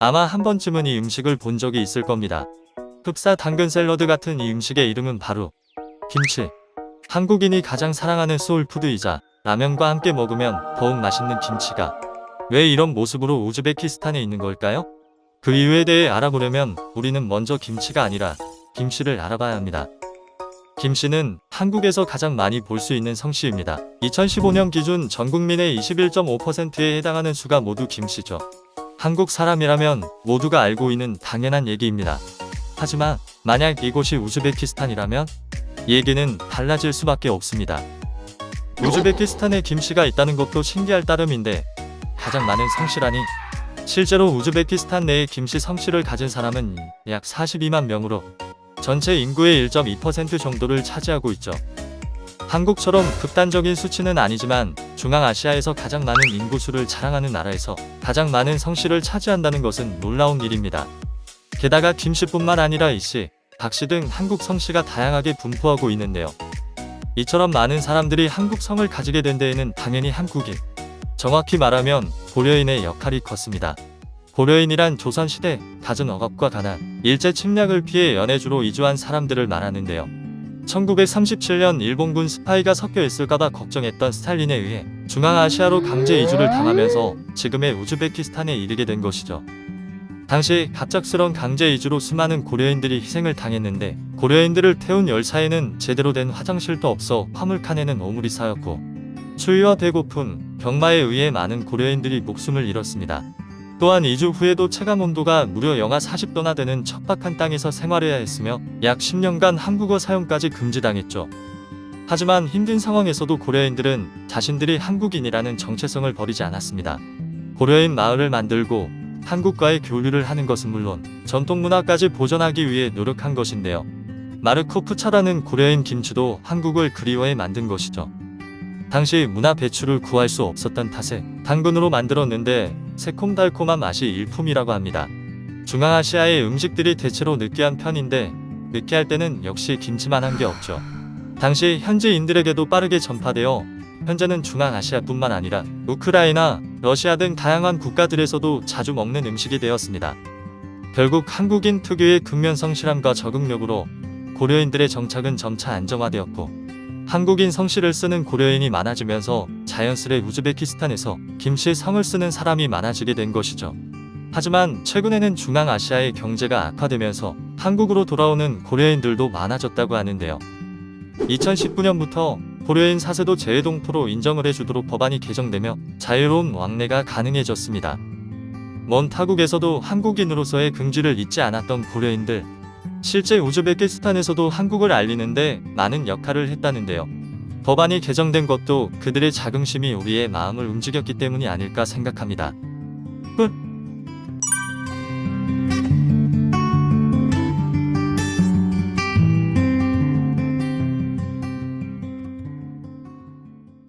아마 한 번쯤은 이 음식을 본 적이 있을 겁니다. 흡사 당근 샐러드 같은 이 음식의 이름은 바로 김치. 한국인이 가장 사랑하는 소울푸드이자 라면과 함께 먹으면 더욱 맛있는 김치가 왜 이런 모습으로 우즈베키스탄에 있는 걸까요? 그 이유에 대해 알아보려면 우리는 먼저 김치가 아니라 김씨를 알아봐야 합니다. 김씨는 한국에서 가장 많이 볼 수 있는 성씨입니다. 2015년 기준 전 국민의 21.5%에 해당하는 수가 모두 김씨죠. 한국 사람이라면 모두가 알고 있는 당연한 얘기입니다. 하지만 만약 이곳이 우즈베키스탄이라면 얘기는 달라질 수밖에 없습니다. 우즈베키스탄에 김씨가 있다는 것도 신기할 따름인데 가장 많은 성씨라니. 실제로 우즈베키스탄 내에 김씨 성씨를 가진 사람은 약 42만 명으로 전체 인구의 1.2% 정도를 차지하고 있죠. 한국처럼 극단적인 수치는 아니지만 중앙아시아에서 가장 많은 인구수를 자랑하는 나라에서 가장 많은 성씨를 차지한다는 것은 놀라운 일입니다. 게다가 김씨뿐만 아니라 이씨, 박씨 등 한국 성씨가 다양하게 분포하고 있는데요. 이처럼 많은 사람들이 한국 성을 가지게 된 데에는 당연히 한국인, 정확히 말하면 고려인의 역할이 컸습니다. 고려인이란 조선시대 갖은 억압과 가난, 일제 침략을 피해 연해주로 이주한 사람들을 말하는데요. 1937년 일본군 스파이가 섞여 있을까봐 걱정했던 스탈린에 의해 중앙아시아로 강제 이주를 당하면서 지금의 우즈베키스탄에 이르게 된 것이죠. 당시 갑작스런 강제 이주로 수많은 고려인들이 희생을 당했는데 고려인들을 태운 열차에는 제대로 된 화장실도 없어 화물칸에는 오물이 쌓였고 추위와 배고픔, 병마에 의해 많은 고려인들이 목숨을 잃었습니다. 또한 이주 후에도 체감온도가 무려 영하 40도나 되는 척박한 땅에서 생활해야 했으며 약 10년간 한국어 사용까지 금지당했죠. 하지만 힘든 상황에서도 고려인들은 자신들이 한국인이라는 정체성을 버리지 않았습니다. 고려인 마을을 만들고 한국과의 교류를 하는 것은 물론 전통문화까지 보존하기 위해 노력한 것인데요. 마르코프차라는 고려인 김치도 한국을 그리워해 만든 것이죠. 당시 문화 배추를 구할 수 없었던 탓에 당근으로 만들었는데 새콤달콤한 맛이 일품이라고 합니다. 중앙아시아의 음식들이 대체로 느끼한 편인데 느끼할 때는 역시 김치만 한 게 없죠. 당시 현지인들에게도 빠르게 전파되어 현재는 중앙아시아뿐만 아니라 우크라이나, 러시아 등 다양한 국가들에서도 자주 먹는 음식이 되었습니다. 결국 한국인 특유의 근면성실함과 적응력으로 고려인들의 정착은 점차 안정화되었고 한국인 성씨를 쓰는 고려인이 많아지면서 자연스레 우즈베키스탄에서 김씨 성을 쓰는 사람이 많아지게 된 것이죠. 하지만 최근에는 중앙아시아의 경제가 악화되면서 한국으로 돌아오는 고려인들도 많아졌다고 하는데요. 2019년부터 고려인 사세도 재외동포로 인정을 해주도록 법안이 개정되며 자유로운 왕래가 가능해졌습니다. 먼 타국에서도 한국인으로서의 긍지를 잊지 않았던 고려인들, 실제 우즈베키스탄에서도 한국을 알리는데 많은 역할을 했다는데요. 법안이 개정된 것도 그들의 자긍심이 우리의 마음을 움직였기 때문이 아닐까 생각합니다. 끝.